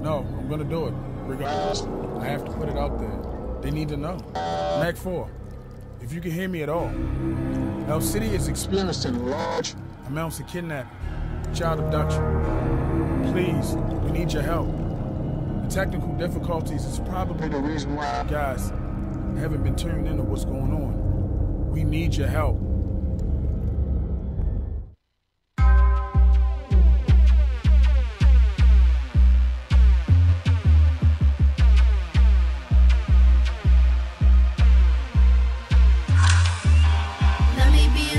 No, I'm gonna do it. Regardless, I have to put it out there. They need to know. Mac 4, if you can hear me at all, El City is experiencing large amounts of kidnapping, child abduction. Please, we need your help. The technical difficulties is probably the reason why guys haven't been tuned into what's going on. We need your help.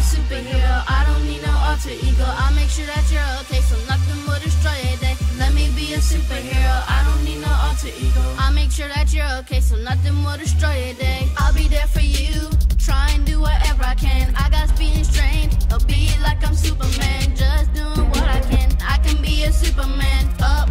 Superhero, I don't need no alter ego. I'll make sure that you're okay, so nothing will destroy your day. Let me be a superhero, I don't need no alter ego. I'll make sure that you're okay, so nothing will destroy your day. I'll be there for you, try and do whatever I can. I got speed and strength, I'll be like I'm Superman. Just doing what I can be a Superman. Up,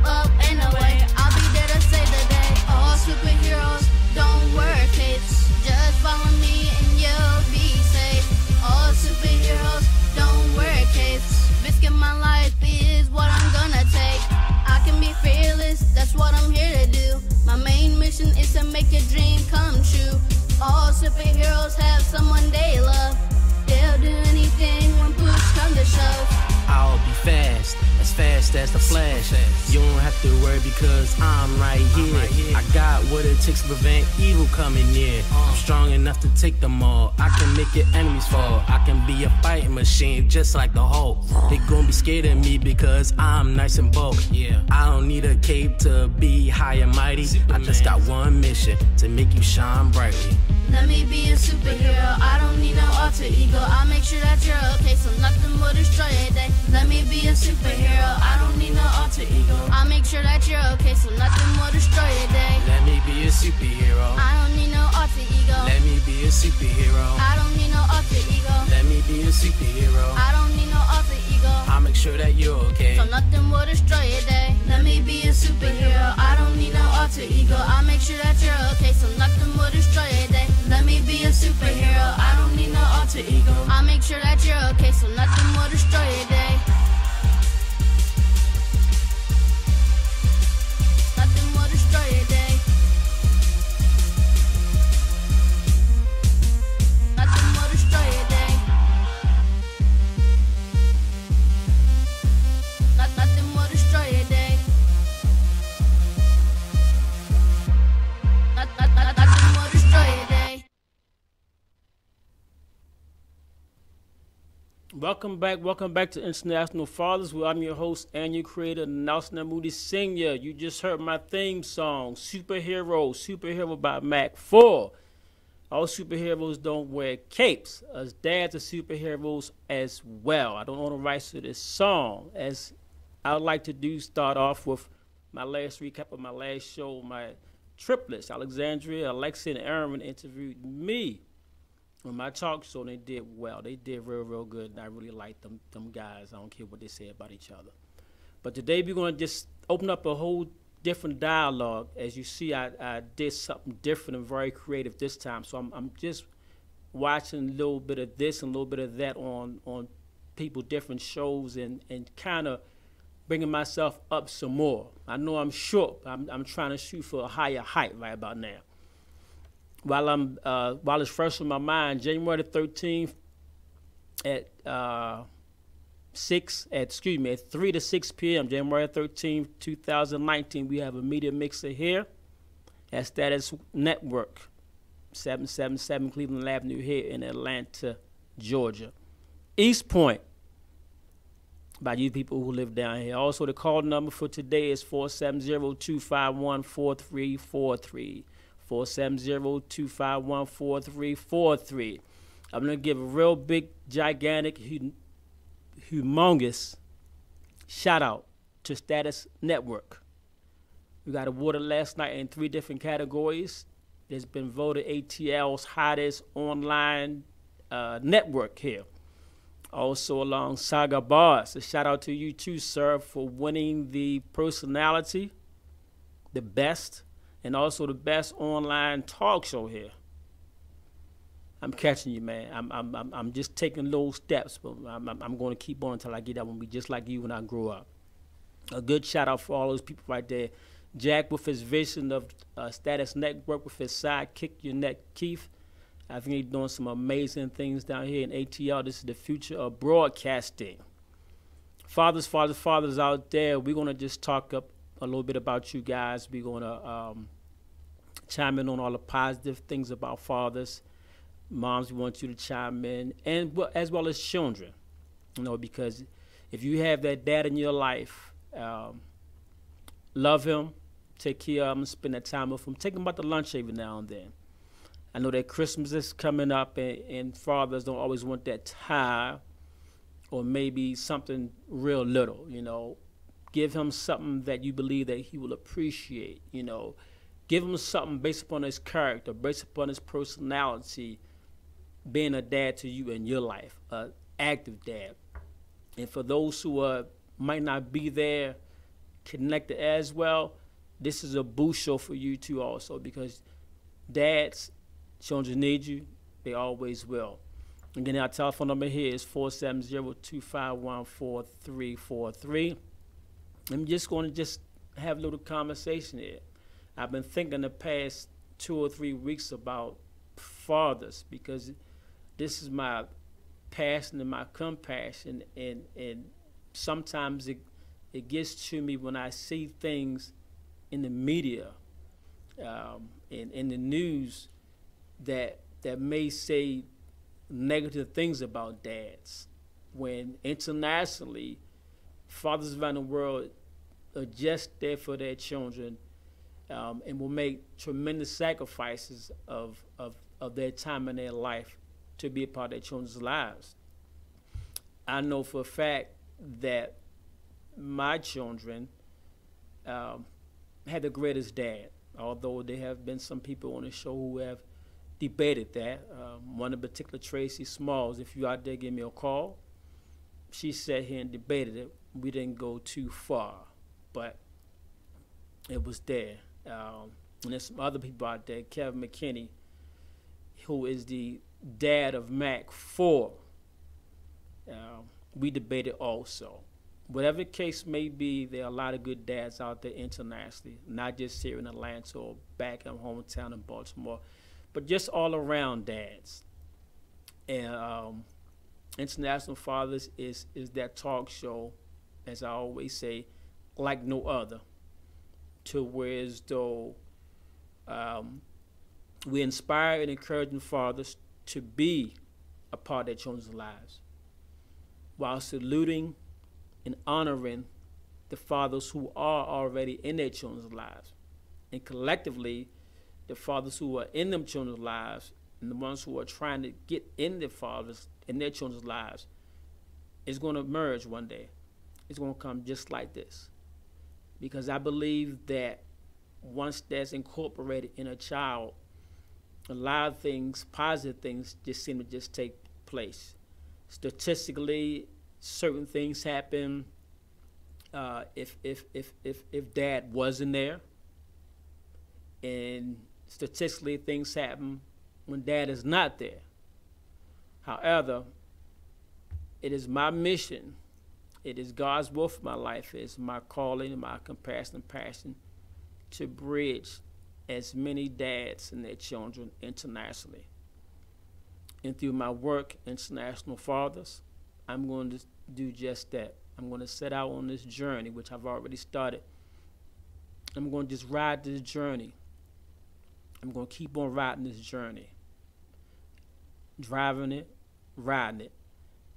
and away, I'll be there to save the day. All superheroes don't wear capes, just follow me and you'll be safe. All superheroes don't wear capes. Risking my life is what I'm gonna take. I can be fearless, that's what I'm here to do. My main mission is to make a dream come true. All superheroes have someone they love. They'll do anything when push comes to shove. I'll be fast as the Flash. You don't have to worry because I'm right here. I got what it takes to prevent evil coming near. I'm strong enough to take them all. I can make your enemies fall. I can be a fighting machine just like the Hulk. They gon' be scared of me because I'm nice and bulky. I don't need a cape to be high and mighty. I just got one mission, to make you shine brightly. Let me be a superhero, I don't need no alter ego. I'll make sure that you're okay, so nothing will destroy your day. Let me be a superhero, I don't need no alter ego. I'll make sure that you're okay, so nothing will destroy your day. Let me be a superhero, I don't need no alter ego. Let me be a superhero, I don't need no alter ego. Let me be a superhero, I don't need no alter ego. I'll make sure that you're okay, so nothing will destroy your day. Let me be a superhero, I don't need no alter ego. I'll make sure that you're okay, so nothing will destroy your day. Let me be a superhero, I don't need no alter ego. I'll make sure that you're okay, so nothing will destroy your day. Nothing will destroy your day. Nothing will destroy your day. Nothing will destroy your day. Nothing will destroy your day. Welcome back to International Fathers, where I'm your host and your creator, Nelson Moody Sr. You just heard my theme song, Superhero by Mac 4. All superheroes don't wear capes. Us dads are superheroes as well. I don't own the rights to this song. As I would like to do, start off with my last recap of my last show. My triplets, Alexandria, Alexia, and Aaron, interviewed me on my talk show, and they did well. They did real good, and I really like them guys. I don't care what they say about each other. But today we're going to just open up a whole different dialogue. As you see, I did something different and very creative this time. So I'm just watching a little bit of this and a little bit of that on people, different shows, and kind of bringing myself up some more. I know I'm short. I'm trying to shoot for a higher height right about now. While it's fresh in my mind, January the 13th at 3 to 6 p.m., January 13th, 2019, we have a media mixer here at Status Network, 777 Cleveland Avenue here in Atlanta, Georgia. East Point, by you people who live down here. Also, the call number for today is 470-251-4343. 470-251-4343. I'm going to give a real big, gigantic, humongous shout out to Status Network. We got awarded last night in 3 different categories. It's been voted ATL's hottest online network here. Also along Saga Bars. A shout out to you too, sir, for winning the personality, the best, and also the best online talk show here. I'm catching you, man. I'm just taking little steps, but I'm going to keep on until I get that one. Be just like you when I grow up. A good shout out for all those people right there. Jack with his vision of Status Network with his sidekick, Yannette Keith. I think he's doing some amazing things down here in ATL. This is the future of broadcasting. Fathers out there, we're going to just talk up a little bit about you guys. We're going to chime in on all the positive things about fathers. Moms, we want you to chime in, and as well as children. Because if you have that dad in your life, love him, take care of him, spend that time with him, take him out to lunch every now and then. I know that Christmas is coming up, and fathers don't always want that time, or maybe something real little. Give him something that you believe that he will appreciate. Give him something based upon his character, based upon his personality, being a dad to you in your life, an active dad. And for those who might not be there, connected as well, this is a boost show for you too also, because dads, children need you. They always will. Again, our telephone number here is 470-251-4343. I'm just going to have a little conversation here. I've been thinking the past 2 or 3 weeks about fathers, because this is my passion and my compassion, and sometimes it gets to me when I see things in the media, in the news, that may say negative things about dads, when internationally fathers around the world are just there for their children, and will make tremendous sacrifices of their time in their life to be a part of their children's lives. I know for a fact that my children had the greatest dad, although there have been some people on the show who have debated that. One in particular, Tracy Smalls, if you out there, give me a call. She sat here and debated it. We didn't go too far, but it was there. And there's some other people out there, Kevin McKinney, who is the dad of Mac 4. We debated also. Whatever the case may be, there are a lot of good dads out there internationally, not just here in Atlanta or back in my hometown in Baltimore, but just all around dads. And International Fathers is that talk show, as I always say, like no other, to where as though we inspire and encourage fathers to be a part of their children's lives, while saluting and honoring the fathers who are already in their children's lives. And collectively, the fathers who are in them children's lives and the ones who are trying to get in their fathers, in their children's lives, is going to merge one day. It's going to come just like this. Because I believe that once that's incorporated in a child, a lot of things, positive things, just seem to just take place. Statistically, certain things happen if dad wasn't there, and statistically things happen when dad is not there. However, it is my mission, it is God's will for my life, it's my calling and my compassion and passion to bridge as many dads and their children internationally. And through my work, International Fathers, I'm going to do just that. I'm going to set out on this journey, which I've already started. I'm going to just ride this journey. I'm going to keep on riding this journey. Driving it, riding it.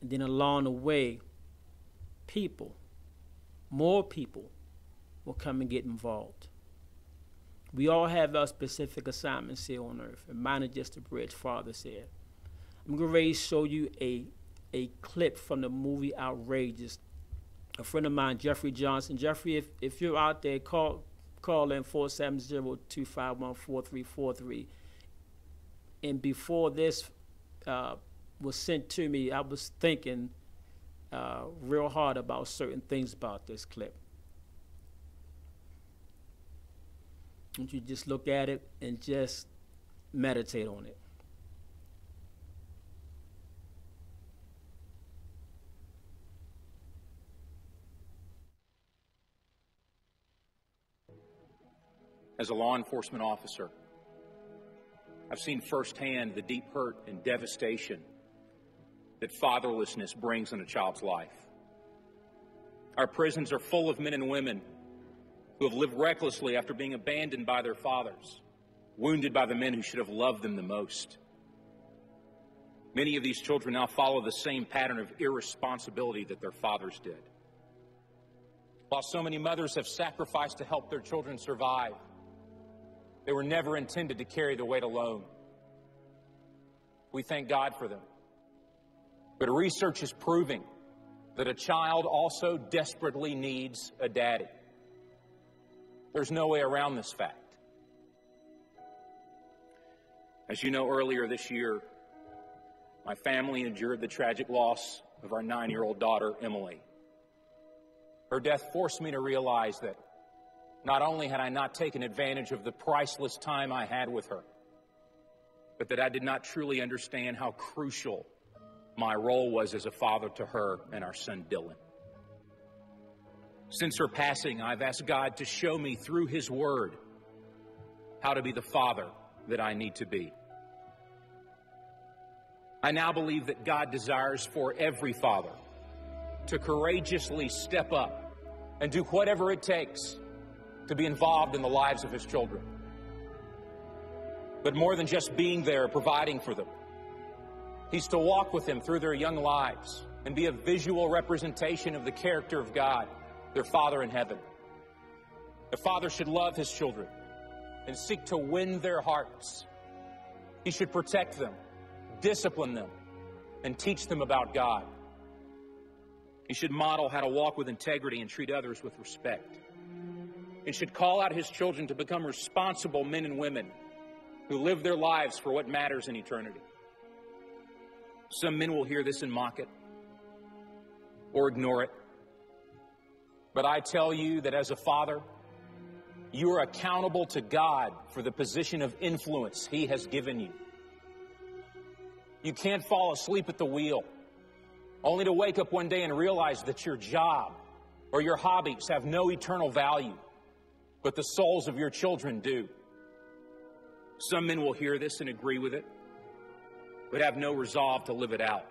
And then along the way, more people will come and get involved. We all have our specific assignments here on earth, and mine is just to bridge fathers here. I'm going to show you a clip from the movie Outrageous. A friend of mine, Jeffrey Johnson. Jeffrey, if you're out there, call in 470-251-4343. And before this was sent to me, I was thinking real hard about certain things about this clip. And you just look at it and just meditate on it. As a law enforcement officer, I've seen firsthand the deep hurt and devastation that fatherlessness brings in a child's life. Our prisons are full of men and women who have lived recklessly after being abandoned by their fathers, wounded by the men who should have loved them the most. Many of these children now follow the same pattern of irresponsibility that their fathers did. While so many mothers have sacrificed to help their children survive, they were never intended to carry the weight alone. We thank God for them. But research is proving that a child also desperately needs a daddy. There's no way around this fact. As you know, earlier this year, my family endured the tragic loss of our 9-year-old daughter, Emily. Her death forced me to realize that not only had I not taken advantage of the priceless time I had with her, but that I did not truly understand how crucial my role was as a father to her and our son, Dylan. Since her passing, I've asked God to show me through His Word how to be the father that I need to be. I now believe that God desires for every father to courageously step up and do whatever it takes to be involved in the lives of his children. But more than just being there, providing for them, He's to walk with them through their young lives and be a visual representation of the character of God, their Father in heaven. The father should love his children and seek to win their hearts. He should protect them, discipline them, and teach them about God. He should model how to walk with integrity and treat others with respect. He should call out his children to become responsible men and women who live their lives for what matters in eternity. Some men will hear this and mock it or ignore it. But I tell you that as a father, you are accountable to God for the position of influence He has given you. You can't fall asleep at the wheel, only to wake up one day and realize that your job or your hobbies have no eternal value, but the souls of your children do. Some men will hear this and agree with it, but have no resolve to live it out.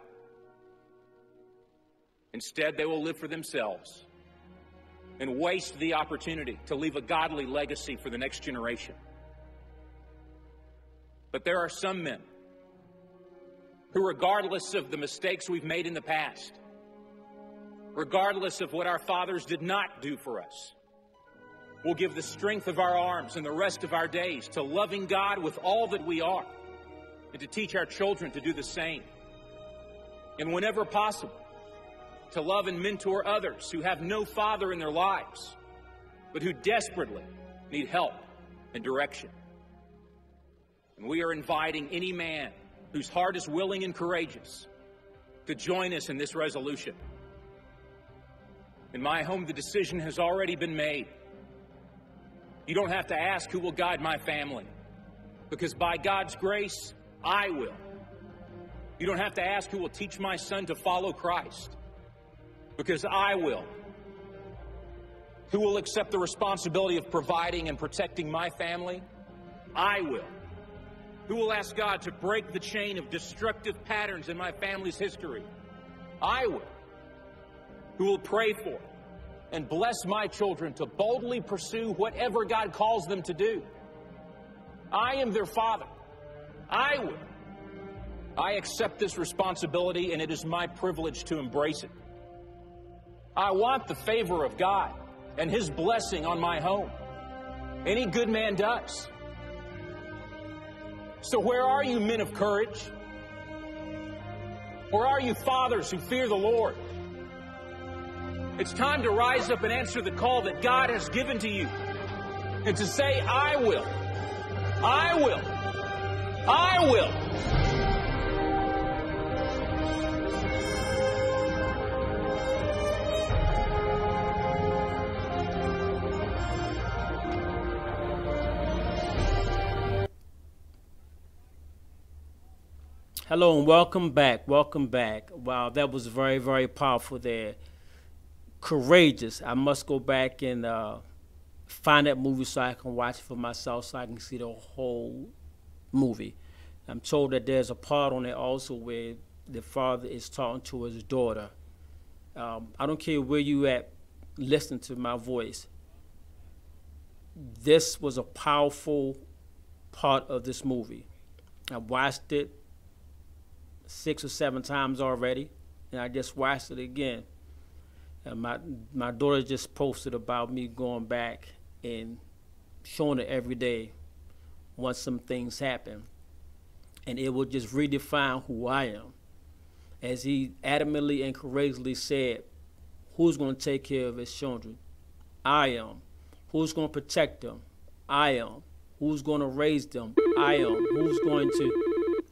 Instead, they will live for themselves and waste the opportunity to leave a godly legacy for the next generation. But there are some men who, regardless of the mistakes we've made in the past, regardless of what our fathers did not do for us, will give the strength of our arms and the rest of our days to loving God with all that we are, and to teach our children to do the same. And whenever possible, to love and mentor others who have no father in their lives, but who desperately need help and direction. And we are inviting any man whose heart is willing and courageous to join us in this resolution. In my home, the decision has already been made. You don't have to ask who will guide my family, because by God's grace, I will. You don't have to ask who will teach my son to follow Christ, because I will. Who will accept the responsibility of providing and protecting my family? I will. Who will ask God to break the chain of destructive patterns in my family's history? I will. Who will pray for and bless my children to boldly pursue whatever God calls them to do? I am their father. I will. I accept this responsibility, and it is my privilege to embrace it. I want the favor of God and His blessing on my home. Any good man does. So where are you, men of courage? Where are you, fathers who fear the Lord? It's time to rise up and answer the call that God has given to you, and to say, I will. I will. I will. Hello and welcome back. Welcome back. Wow, that was very, very powerful there. Courageous. I must go back and find that movie so I can watch it for myself, so I can see the whole movie. I'm told that there's a part on it also where the father is talking to his daughter. I don't care where you at listening to my voice. This was a powerful part of this movie. I watched it 6 or 7 times already, and I just watched it again. And my daughter just posted about me going back and showing it every day once some things happen. And it will just redefine who I am. As he adamantly and courageously said, who's going to take care of his children? I am. Who's going to protect them? I am. Who's going to raise them? I am. Who's going to...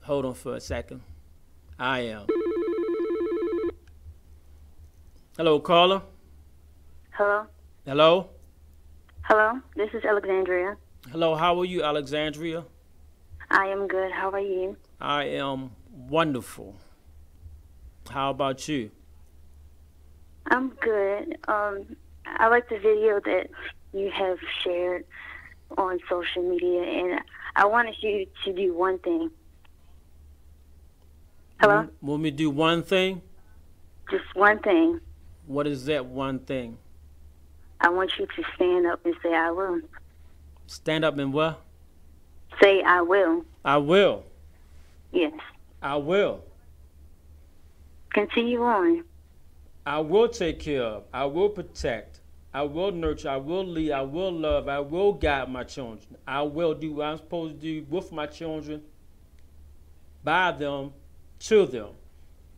Hold on for a second. I am. Hello, caller. Hello. Hello. Hello. This is Alexandria. Hello, how are you, Alexandria? I am good. How are you? I am wonderful. How about you? I'm good. I like the video that you have shared on social media, and I wanted you to do one thing. Hello? Want me to do one thing? Just one thing. What is that one thing? I want you to stand up and say, I will. Stand up and what? Say, I will. I will. Yes. I will. Continue on. I will take care of. I will protect. I will nurture. I will lead. I will love. I will guide my children. I will do what I'm supposed to do with my children, by them, to them.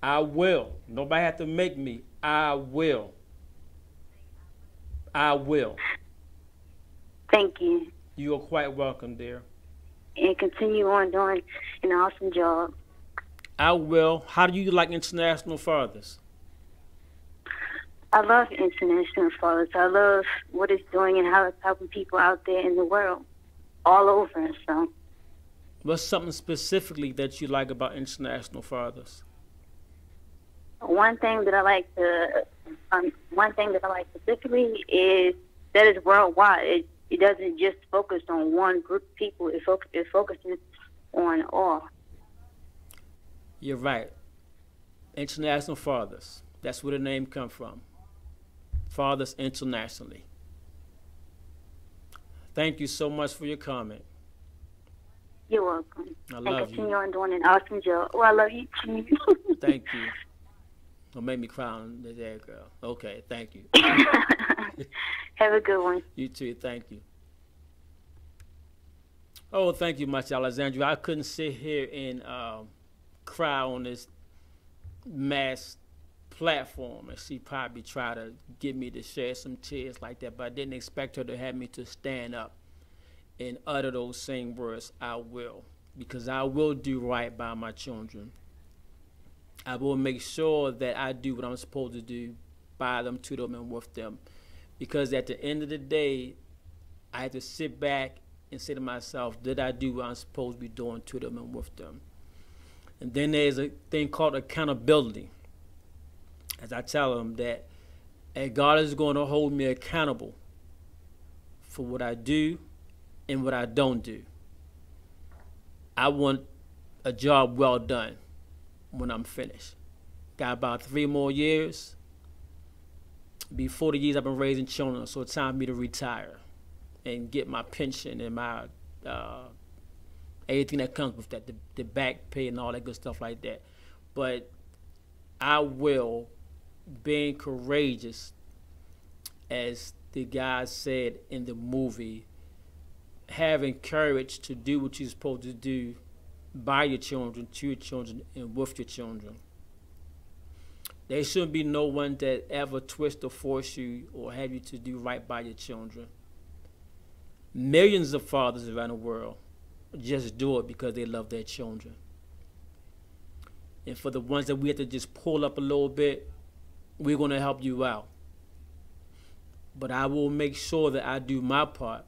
I will. Nobody have to make me. I will. I will. Thank you. You are quite welcome, dear. And continue on doing an awesome job. I will. How do you like International Fathers? I love International Fathers. I love what it's doing and how it's helping people out there in the world, all over. So, what's something specifically that you like about International Fathers? one thing that I like specifically is that it's worldwide. It doesn't just focus on one group of people. It focuses on all. You're right. International Fathers. That's where the name comes from. Fathers internationally. Thank you so much for your comment. You're welcome. I love you. Continue on doing an awesome job. Oh, I love you too. Thank you. Don't make me cry on the air, girl. Okay, thank you. Have a good one. You too, thank you. Oh, thank you much, Alexandria. I couldn't sit here and cry on this mass platform, and she probably tried to get me to share some tears like that, but I didn't expect her to have me to stand up and utter those same words, I will, because I will do right by my children. I will make sure that I do what I'm supposed to do by them, to them, and with them, because at the end of the day, I have to sit back and say to myself, did I do what I'm supposed to be doing to them and with them? And then there's a thing called accountability. As I tell them that God is going to hold me accountable for what I do and what I don't do. I want a job well done when I'm finished. Got about 3 more years. Be 40 years I've been raising children, so it's time for me to retire and get my pension and my everything that comes with that, the back pay and all that good stuff like that. But I will, being courageous, as the guy said in the movie, having courage to do what you're supposed to do by your children, to your children, and with your children. There shouldn't be no one that ever twist or force you or have you to do right by your children. Millions of fathers around the world just do it because they love their children. And for the ones that we have to just pull up a little bit, we're going to help you out. But I will make sure that I do my part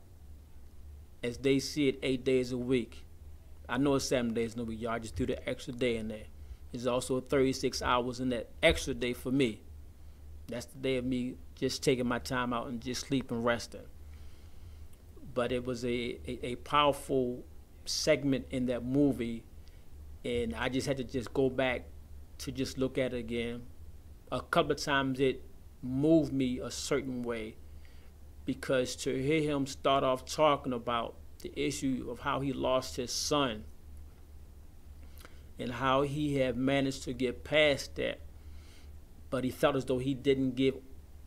as they see it 8 days a week. I know it's 7 days in a week, y'all. Just do the extra day in there. There's also 36 hours in that extra day for me. That's the day of me just taking my time out and just sleeping and resting. But it was a powerful segment in that movie, and I just had to just go back to just look at it again. A couple of times it moved me a certain way, because to hear him start off talking about the issue of how he lost his son and how he had managed to get past that, but he felt as though he didn't give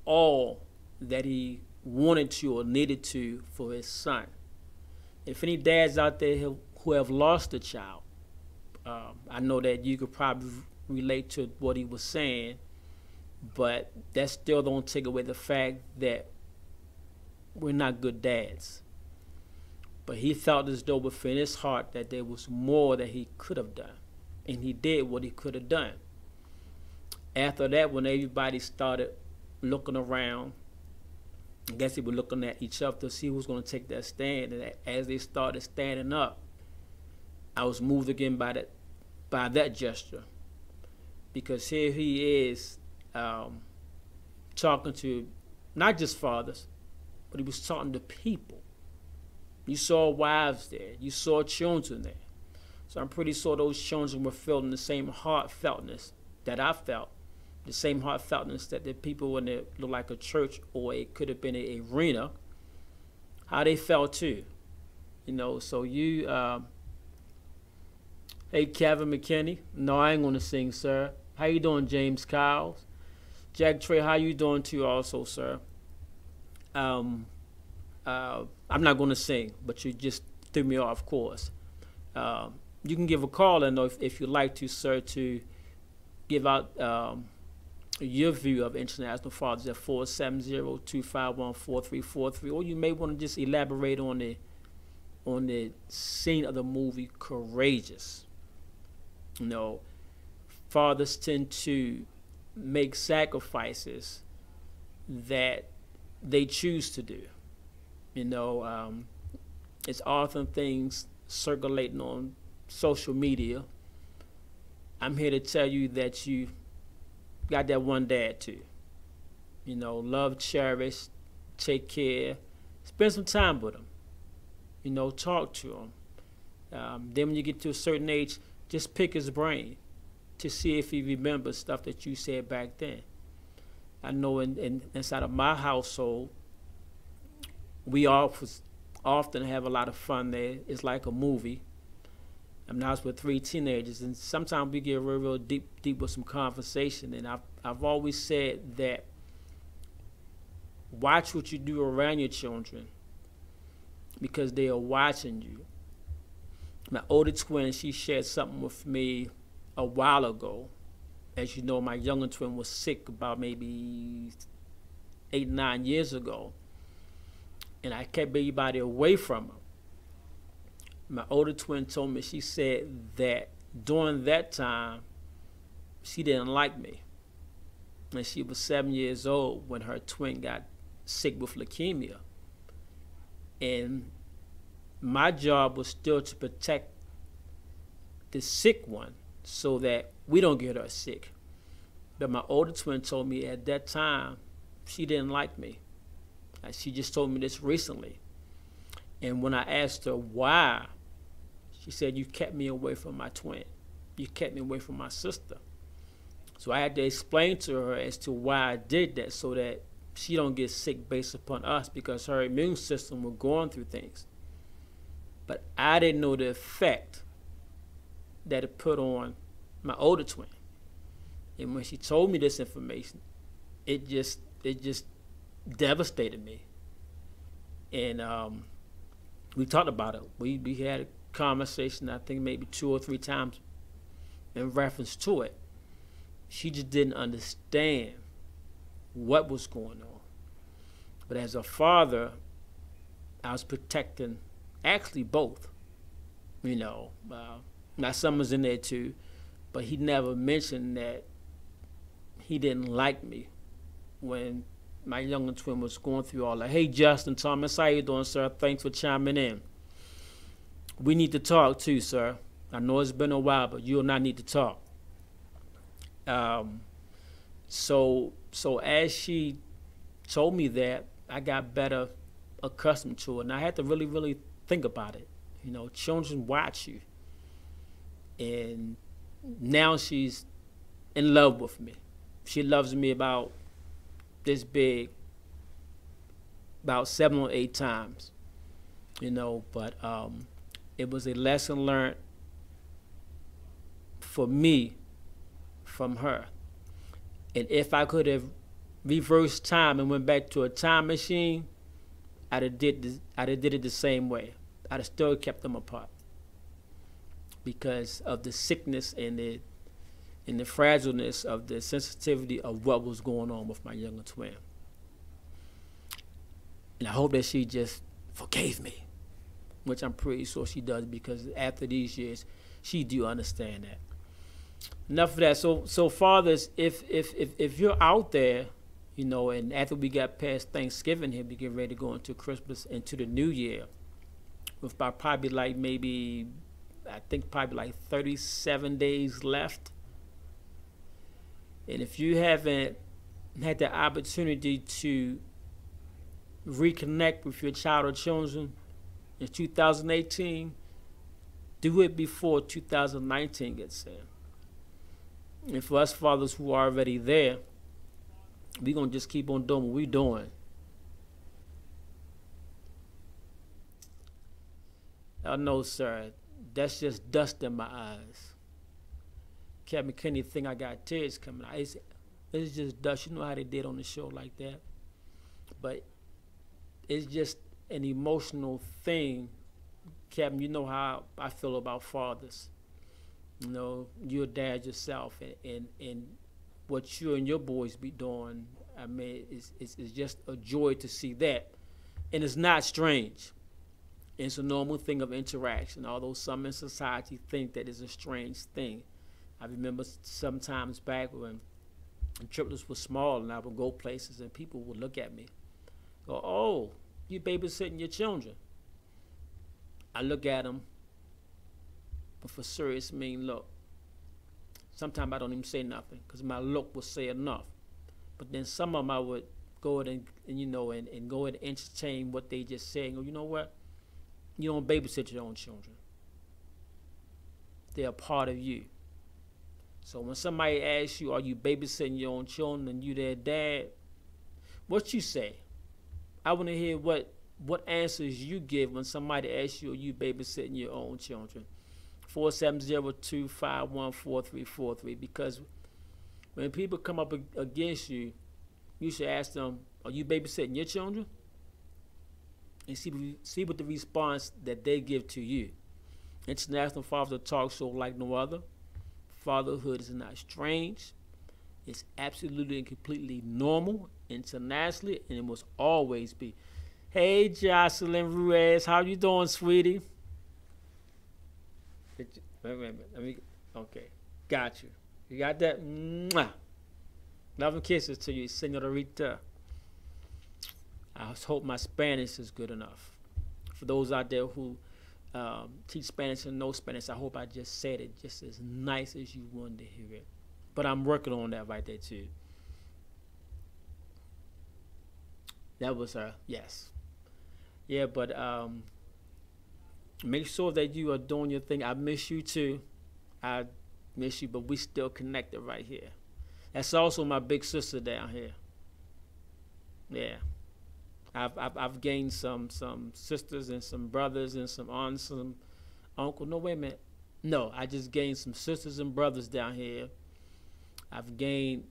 all that he wanted to or needed to for his son. If any dads out there who have lost a child, I know that you could probably relate to what he was saying, but that still don't take away the fact that we're not good dads. But he felt as though within his heart that there was more that he could have done, and he did what he could have done. After that, when everybody started looking around, I guess they were looking at each other to see who was going to take that stand. And as they started standing up, I was moved again by that gesture, because here he is talking to not just fathers, but he was talking to people. You saw wives there. You saw children there. So I'm pretty sure those children were feeling the same heartfeltness that I felt, the same heartfeltness that the people in it looked like a church, or it could have been an arena, how they felt too. You know, so you, hey, Kevin McKinney. No, I ain't going to sing, sir. How you doing, James Kyles? Jack Trey, how you doing too also, sir? I'm not going to sing, but you just threw me off course. You can give a call in if you'd like to, sir, to give out your view of International Fathers at 470-251-4343, or you may want to just elaborate on the scene of the movie Courageous. You know, fathers tend to make sacrifices that they choose to do. You know, it's often things circulating on social media. I'm here to tell you that you got that one dad too. You know, love, cherish, take care, spend some time with him. You know, talk to him. Then when you get to a certain age, just pick his brain to see if he remembers stuff that you said back then. I know inside of my household, we often have a lot of fun there. It's like a movie. I'm now with 3 teenagers, and sometimes we get real deep with some conversation. And I've always said that watch what you do around your children, because they are watching you. My older twin, she shared something with me a while ago. As you know, my younger twin was sick about maybe 8, 9 years ago, and I kept everybody away from her. My older twin told me, she said that during that time, she didn't like me. And she was 7 years old when her twin got sick with leukemia. And my job was still to protect the sick one so that we don't get her sick. But my older twin told me at that time, she didn't like me. She just told me this recently. And when I asked her why, she said, you kept me away from my twin. You kept me away from my sister. So I had to explain to her as to why I did that, so that she don't get sick based upon us, because her immune system was going through things. But I didn't know the effect that it put on my older twin. And when she told me this information, it just devastated me. And we talked about it. We had a conversation, I think maybe 2 or 3 times in reference to it. She just didn't understand what was going on. But as a father, I was protecting actually both. You know, my son was in there too, but he never mentioned that he didn't like me when my younger twin was going through all that. Hey, Justin Thomas, how you doing, sir? Thanks for chiming in. We need to talk too, sir. I know it's been a while, but you and I need to talk. So So as she told me that, I got better accustomed to it, and I had to really, really think about it. You know, children watch you, and now she's in love with me. She loves me about this big, about 7 or 8 times, you know, but it was a lesson learned for me from her. And if I could have reversed time and went back to a time machine, I'd have did it the same way. I'd have still kept them apart because of the sickness and the fragileness of the sensitivity of what was going on with my younger twin. And I hope that she just forgave me, which I'm pretty sure she does, because after these years, she do understand that. Enough of that. So fathers, if you're out there, you know, and after we got past Thanksgiving here, we get ready to go into Christmas, into the new year, with about probably like maybe, I think probably like 37 days left. And if you haven't had the opportunity to reconnect with your child or children in 2018, do it before 2019 gets there. And for us fathers who are already there, we're going to just keep on doing what we're doing. I know, sir, that's just dust in my eyes. Captain McKinney think I got tears coming out. It's just dust. You know how they did on the show like that. But it's just an emotional thing. Captain, you know how I feel about fathers. You know, you're a dad yourself, and what you and your boys be doing, I mean, it's just a joy to see that. And it's not strange. It's a normal thing of interaction, although some in society think that it's a strange thing. I remember sometimes back when triplets were small and I would go places and people would look at me, go, "Oh, you babysitting your children." I look at them with a serious, mean look. Sometimes I don't even say nothing because my look will say enough. But then some of them I would go ahead and you know, and go ahead and entertain what they just said and go, "You know what? You don't babysit your own children. They're a part of you." So when somebody asks you, are you babysitting your own children and you their dad, what you say? I want to hear what answers you give when somebody asks you, are you babysitting your own children? 470-251-4343. Because when people come up against you, you should ask them, are you babysitting your children? And see what the response that they give to you. International Father Talk Show like no other. Fatherhood is not strange. It's absolutely and completely normal internationally, and it must always be. Hey, Jocelyn Ruiz, how you doing, sweetie? Wait a minute. Okay, got you. You got that? Mwah. Love and kisses to you, Senorita. I hope my Spanish is good enough. For those out there who teach Spanish and know Spanish, I hope I just said it just as nice as you wanted to hear it. But I'm working on that right there too. That was her, yes. Yeah, but make sure that you are doing your thing. I miss you too. I miss you, but we still connected right here. That's also my big sister down here. Yeah. I've gained some sisters and some brothers and some aunts, some uncle. No, wait a minute. No, I just gained some sisters and brothers down here. I've gained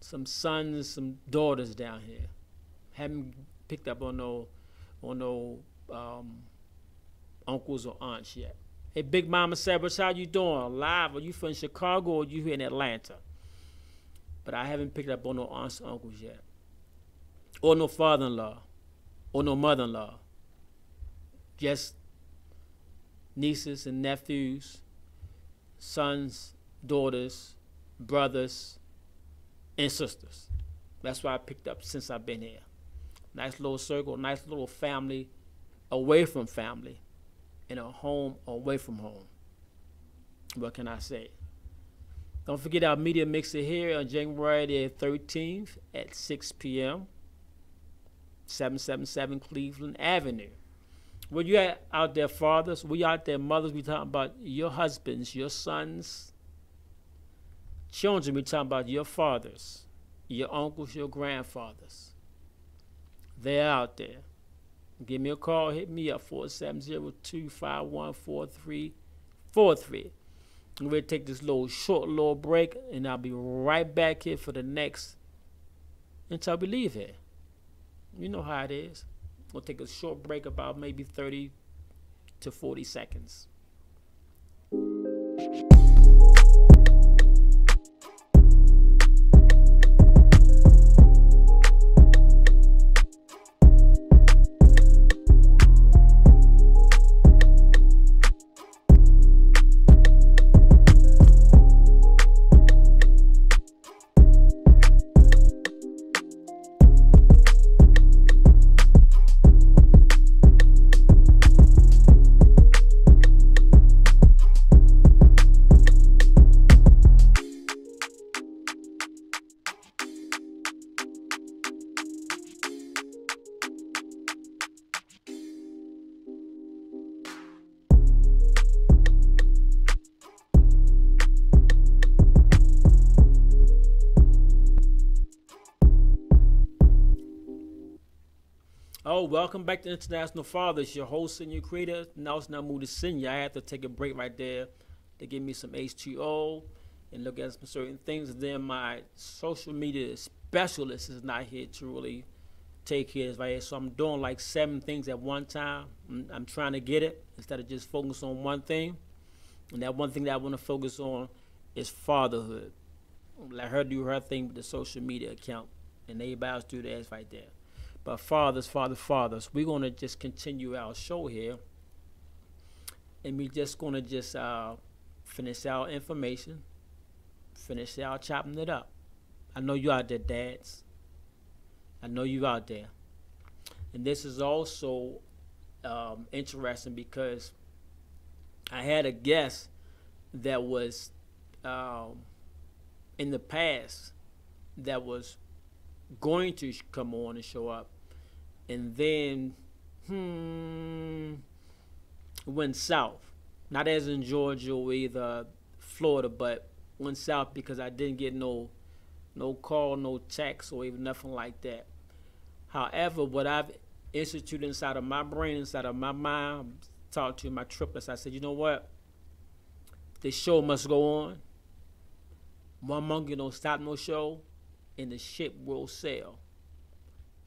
some sons, some daughters down here. Haven't picked up on no uncles or aunts yet. Hey, Big Mama Sabras, how you doing? Alive? Are you from Chicago or you here in Atlanta? But I haven't picked up on no aunts or uncles yet. Or no father-in-law, or no mother-in-law. Just nieces and nephews, sons, daughters, brothers, and sisters. That's what I picked up since I've been here. Nice little circle, nice little family, away from family, and a home away from home. What can I say? Don't forget our media mixer here on January the 13th at 6 p.m. 777 Cleveland Avenue. Where you at out there, fathers? We out there, mothers. We talking about your husbands, your sons, children. We talking about your fathers, your uncles, your grandfathers. They're out there. Give me a call. Hit me up, 470-251-4343. I'm going to take this short little break, and I'll be right back here for the next until we leave here. You know how it is. We'll take a short break, about maybe 30 to 40 seconds. Oh, welcome back to International Fathers. Your host and your creator, Nelson Moody Sr. I had to take a break right there to give me some H2O and look at some certain things. And then my social media specialist is not here to really take care of this right here. So I'm doing like 7 things at one time. I'm trying to get it instead of just focus on one thing. And that one thing that I want to focus on is fatherhood. Let her do her thing with the social media account, and everybody else do theirs right there. But fathers, we're going to just continue our show here. And we're just going to finish our information, finish our chopping it up. I know you out there, dads. I know you out there. And this is also interesting because I had a guest that was in the past that was going to come on and show up, and then went south. Not as in Georgia or either Florida, but went south because I didn't get no call, no text, or even nothing like that. However, what I've instituted inside of my brain, inside of my mind, talked to my triplets. I said, you know what? This show must go on. One monkey don't stop no show, and the ship will sail.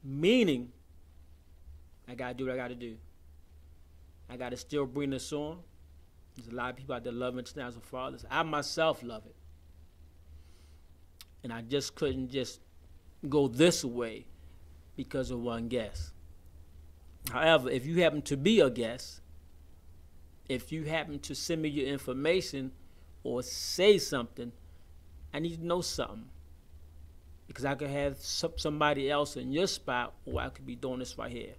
Meaning, I got to do what I got to do. I got to still bring this on. There's a lot of people out there love International Fathers. I myself love it. And I just couldn't just go this way because of one guest. However, if you happen to be a guest, if you happen to send me your information or say something, I need to know something. Because I could have somebody else in your spot, or I could be doing this right here.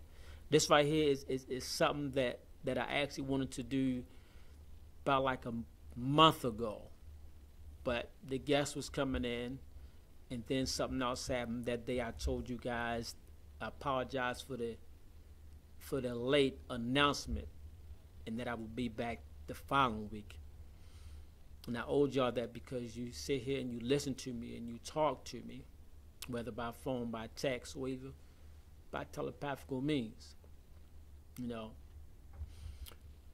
This right here is something that I actually wanted to do about like a month ago. But the guest was coming in, and then something else happened that day. I told you guys, I apologize for the late announcement, and that I would be back the following week. And I owed y'all that because you sit here and you listen to me and you talk to me, whether by phone, by text, or even by telepathical means. You know,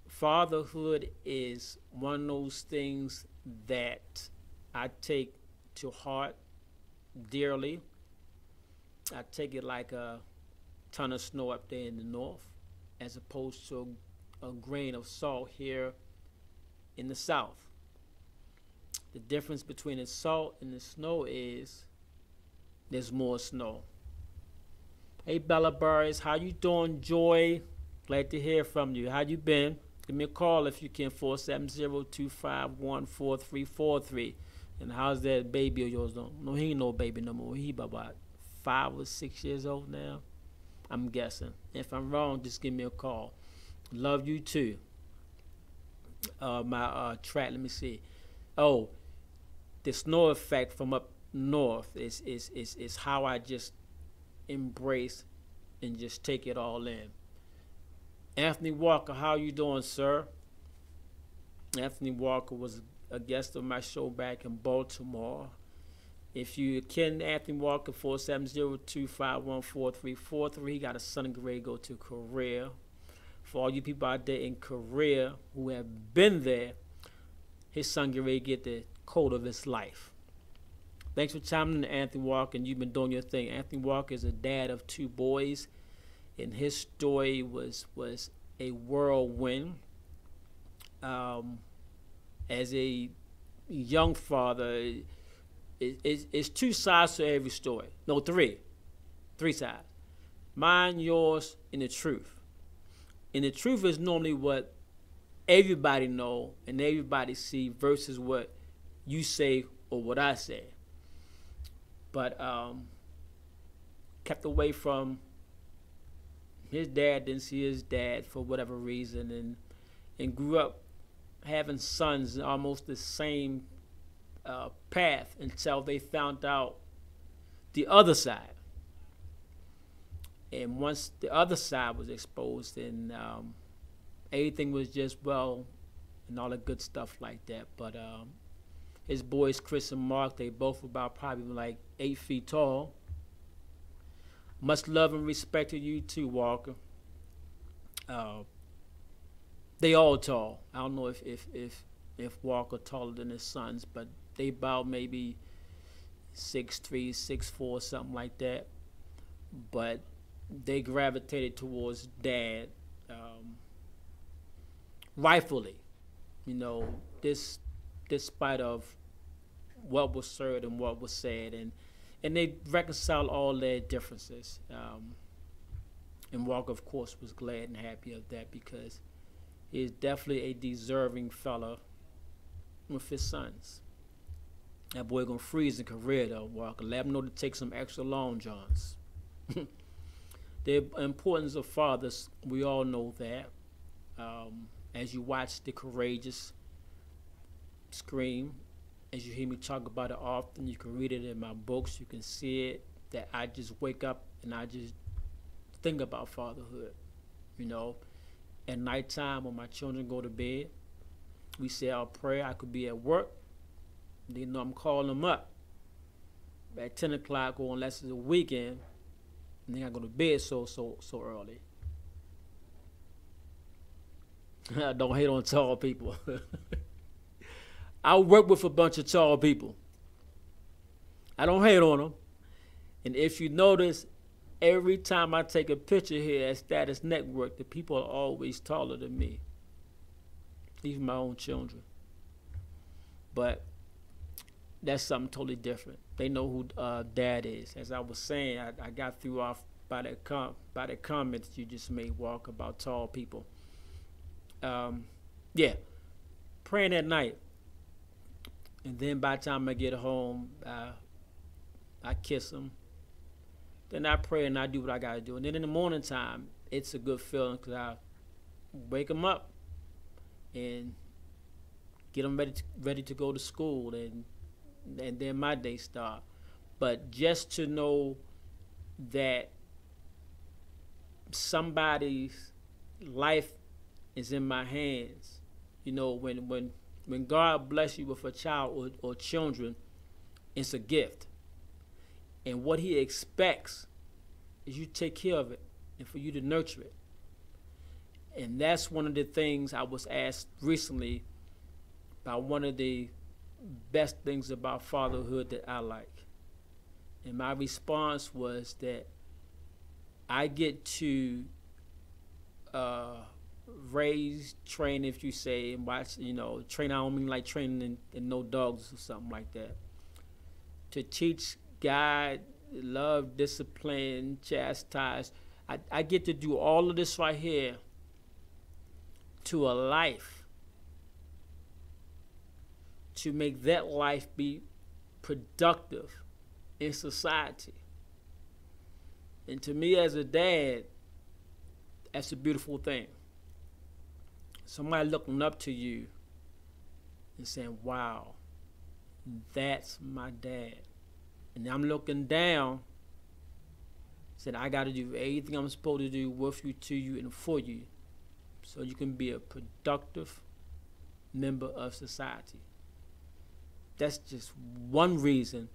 fatherhood is one of those things that I take to heart dearly. I take it like a ton of snow up there in the north, as opposed to a grain of salt here in the south. The difference between the salt and the snow is there's more snow. Hey, Bella Burris, how you doing, Joy? Glad to hear from you. How you been? Give me a call if you can, 470-251-4343. And how's that baby of yours? No, he ain't no baby no more. He about 5 or 6 years old now, I'm guessing. If I'm wrong, just give me a call. Love you too. My track, let me see. Oh, the snow effect from up north is how I just embrace and just take it all in. Anthony Walker, how you doing, sir? Anthony Walker was a guest of my show back in Baltimore. If you can, Anthony Walker, 470-251-4343. He got a son in grade go to Korea. For all you people out there in Korea who have been there, his son get ready to get the code of his life. Thanks for chiming in, Anthony Walker, and you've been doing your thing. Anthony Walker is a dad of 2 boys, and his story was a whirlwind. As a young father, it's 2 sides to every story. No, 3 sides. Mine, yours, and the truth. And the truth is normally what everybody know and everybody see versus what you say or what I say. But kept away from his dad, didn't see his dad for whatever reason, and grew up having sons almost the same path until they found out the other side. And once the other side was exposed, then everything was just well and all the good stuff like that. But his boys, Chris and Mark, they both about probably like 8 feet tall. Much love and respect to you too, Walker. They all tall. I don't know if Walker taller than his sons, but they about maybe 6'3", 6'4", something like that. But they gravitated towards Dad, rightfully. You know, despite of what was said and what was said, and they reconciled all their differences. And Walker, of course, was glad and happy of that because he is definitely a deserving fella with his sons. That boy gonna freeze in Korea though, Walker. Let him know to take some extra long johns. The importance of fathers, we all know that. As you watch The Courageous Scream, as you hear me talk about it often, you can read it in my books, you can see it, that I just wake up and I just think about fatherhood, you know. At nighttime when my children go to bed, we say our prayer. I could be at work, they know I'm calling them up at 10 o'clock or unless it's a weekend, and then I go to bed so early. I don't hate on tall people. I work with a bunch of tall people. I don't hate on them. And if you notice, every time I take a picture here at Status Network, the people are always taller than me, even my own children. But that's something totally different. They know who Dad is. As I was saying, I got threw off by the comments you just made, Walk, about tall people. Yeah, praying at night. And then by the time I get home, I kiss them. Then I pray and I do what I got to do. And then in the morning time, it's a good feeling because I wake them up and get them ready to go to school, and then my day start. But just to know that somebody's life is in my hands, you know, when God bless you with a child or children, it's a gift. And what he expects is you take care of it and for you to nurture it. And that's one of the things I was asked recently about one of the best things about fatherhood that I like. And my response was that I get to raise, train, if you say, and watch, you know, train, I don't mean like training in no dogs or something like that. To teach, guide, love, discipline, chastise. I get to do all of this right here to a life, to make that life be productive in society. And to me as a dad, that's a beautiful thing. Somebody looking up to you and saying, wow, That's my dad. And I'm looking down, said I got to do everything I'm supposed to do with you, to you, and for you, so you can be a productive member of society. That's just one reason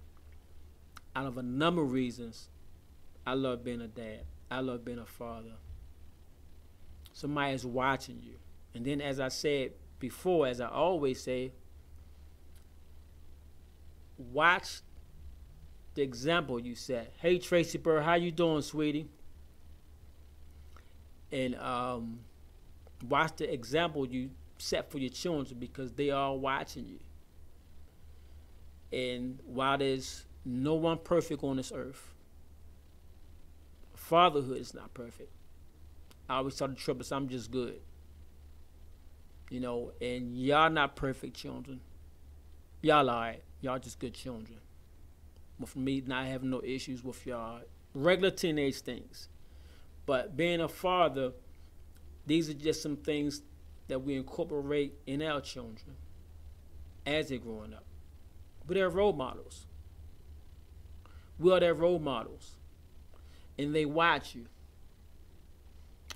out of a number of reasons I love being a dad. I love being a father. Somebody is watching you. And then, as I said before, as I always say, watch the example you set. Hey, Tracy Bird, how you doing, sweetie? And watch the example you set for your children, because they are watching you. And while there's no one perfect on this earth, fatherhood is not perfect. I always tell the triplets, I'm just good. You know, and y'all not perfect children. Y'all all right. Y'all just good children. With me not having no issues with y'all. Regular teenage things. But being a father, these are just some things that we incorporate in our children as they're growing up. We're their role models. We are their role models. And they watch you.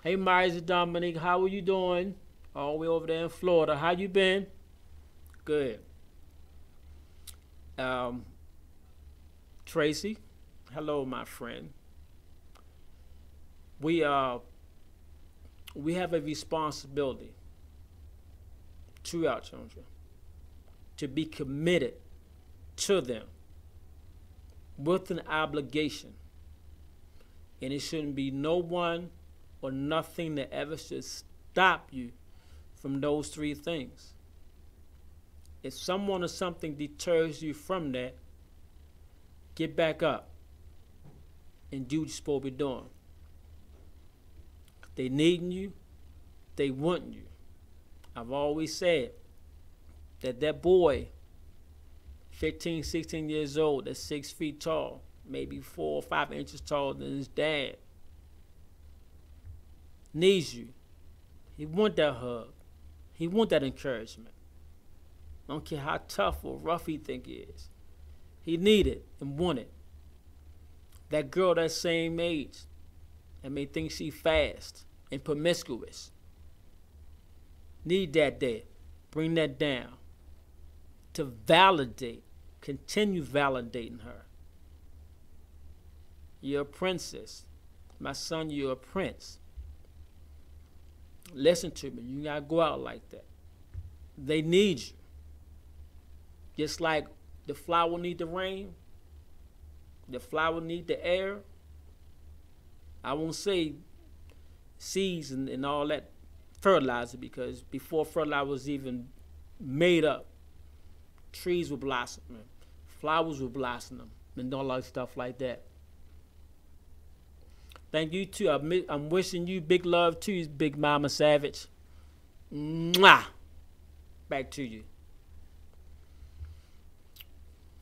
Hey, Myers and Dominique, how are you doing? All the way over there in Florida. How you been? Good. Tracy, hello, my friend. We have a responsibility to our children to be committed to them with an obligation. And it shouldn't be no one or nothing that ever should stop you from those three things. If someone or something deters you from that, get back up and do what you're supposed to be doing. They needing you, they want you. I've always said that boy, 15, 16 years old, that's 6 feet tall, maybe 4 or 5 inches taller than his dad, needs you. He want that hug. He want that encouragement. I don't care how tough or rough he think he is. He need it and want it. That girl that same age that may think she fast and promiscuous, need that there. Bring that down. To validate, continue validating her. You're a princess. My son, you're a prince. Listen to me. You gotta go out like that. They need you. Just like the flower need the rain, the flower need the air. I won't say seeds and all that fertilizer, because before fertilizer was even made up, trees were blossoming, flowers were blossoming, and all that stuff like that. Thank you too. I'm wishing you big love too, Big Mama Savage. Mwah! Back to you.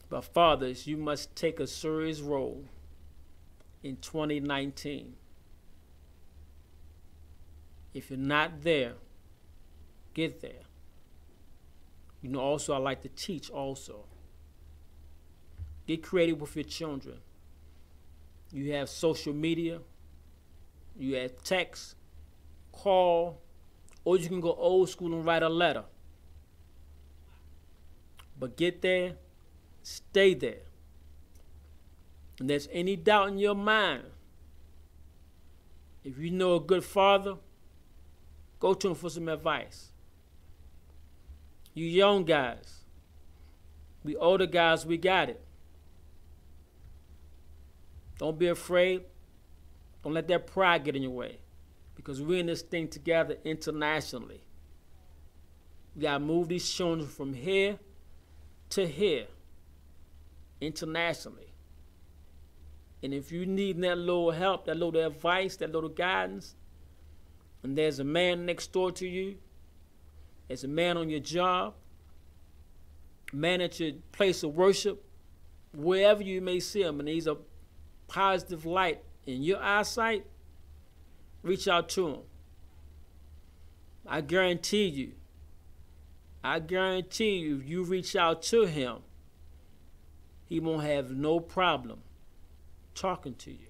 But fathers, you must take a serious role in 2019. If you're not there, get there. You know, also I like to teach also. Get creative with your children. You have social media, you have text, call, or you can go old school and write a letter. But get there, stay there. And there's any doubt in your mind, if you know a good father, go to him for some advice. You young guys, we older guys, we got it. Don't be afraid. Don't let that pride get in your way, because we're in this thing together internationally. We gotta move these children from here to here internationally. And if you need that little help, that little advice, that little guidance, and there's a man next door to you, there's a man on your job, a man at your place of worship, wherever you may see him, and he's a positive light in your eyesight, reach out to him. I guarantee you, if you reach out to him, he won't have no problem talking to you.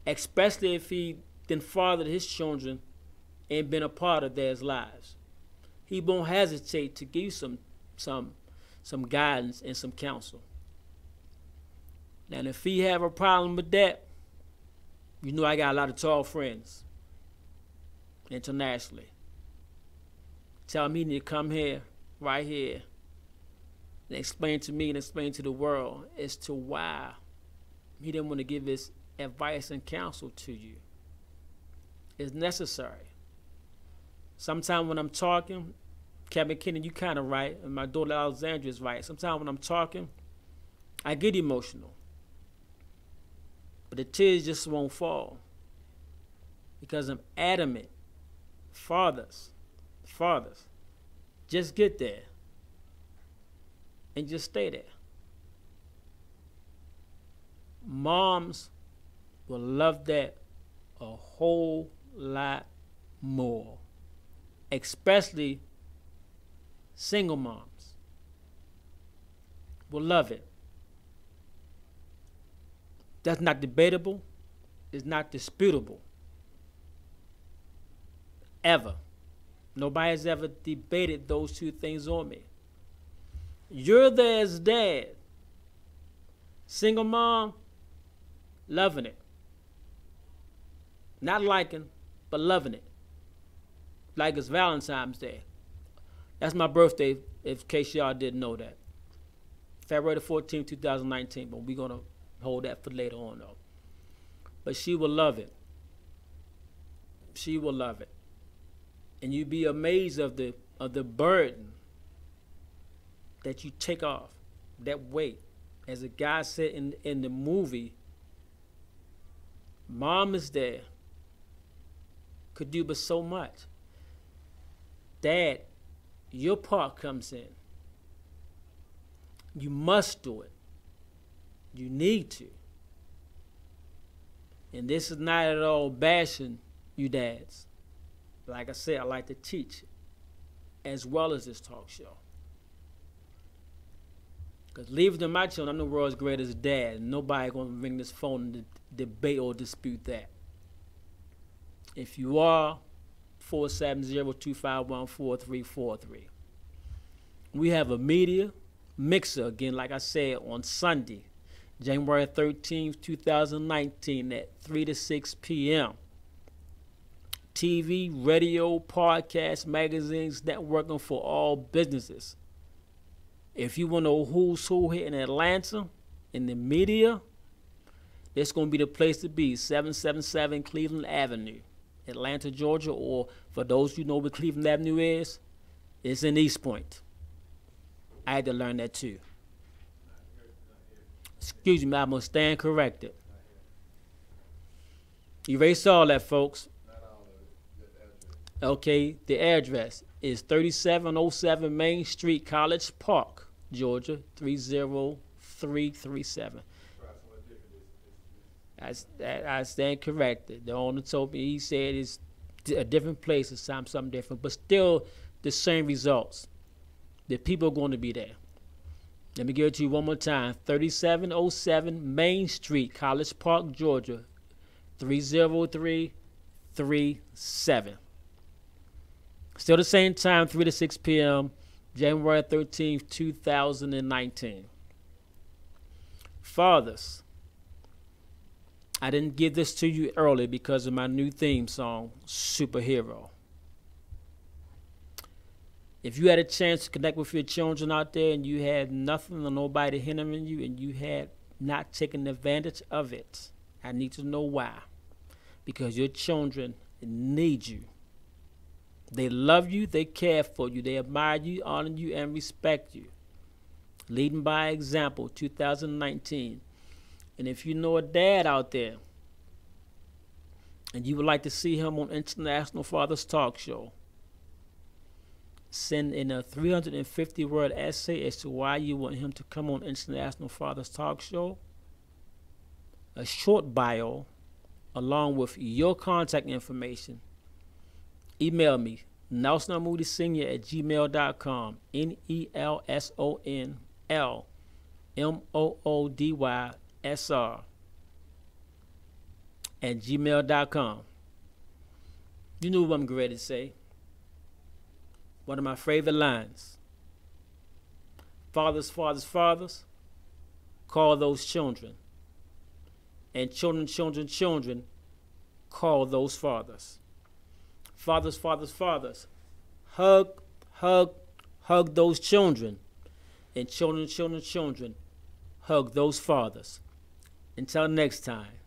Especially if he then fathered his children and been a part of their lives. He won't hesitate to give you some guidance and some counsel. Now, if he have a problem with that, you know I got a lot of tall friends internationally. Tell me to come here, right here, and explain to me and explain to the world as to why he didn't want to give his advice and counsel to you. It's necessary. Sometimes when I'm talking, Captain McKinney, you kind of right, and my daughter Alexandra is right. Sometimes when I'm talking, I get emotional. But the tears just won't fall. Because I'm adamant. Fathers, just get there. And just stay there. Moms will love that a whole lot more. Especially single moms will love it. That's not debatable. It's not disputable. Ever. Nobody has ever debated those two things on me. You're there as dad. Single mom, loving it. Not liking, but loving it. Like it's Valentine's Day. That's my birthday, in case y'all didn't know that. February the 14th, 2019. But we're going to hold that for later on, though. But she will love it. She will love it. And you'd be amazed of the burden that you take off, that weight. As a guy said in the movie, mom is there, could do but so much. Dad, your part comes in. You must do it. You need to. And this is not at all bashing you dads. Like I said, I like to teach as well as this talk show. Because leave it to my children, I'm the world's greatest dad. And nobody going to ring this phone and debate or dispute that. If you are, 470-251-4343. We have a media mixer, again, like I said, on Sunday, January 13th, 2019 at 3 to 6 p.m. TV, radio, podcasts, magazines, networking for all businesses. If you want to know who's who here in Atlanta, in the media, it's going to be the place to be, 777 Cleveland Avenue, Atlanta, Georgia, or for those you know where Cleveland Avenue is, it's in East Point. I had to learn that too. Excuse me, I must stand corrected. You already saw that, folks. Okay, the address is 3707 Main Street, College Park, Georgia, 30337. I stand corrected. The owner told me, he said it's a different place, it's something different, but still the same results. The people are going to be there. Let me give it to you one more time. 3707 Main Street, College Park, Georgia, 30337. Still the same time, 3 to 6 p.m., January 13th, 2019. Fathers, I didn't give this to you early because of my new theme song, Superhero. If you had a chance to connect with your children out there and you had nothing or nobody hindering you and you had not taken advantage of it, I need to know why. Because your children need you. They love you, they care for you, they admire you, honor you, and respect you. Leading by example, 2019. And if you know a dad out there and you would like to see him on International Fathers Talk Show, send in a 350-word essay as to why you want him to come on International Fathers Talk Show, a short bio, along with your contact information. Email me, NelsonMoodySenior@gmail.com, NELSONL MOODYSR@gmail.com. You know what I'm ready to say. One of my favorite lines. Fathers, fathers, fathers, call those children. And children, children, children, call those fathers. Fathers, fathers, fathers, hug, hug, hug those children. And children, children, children, hug those fathers. Until next time.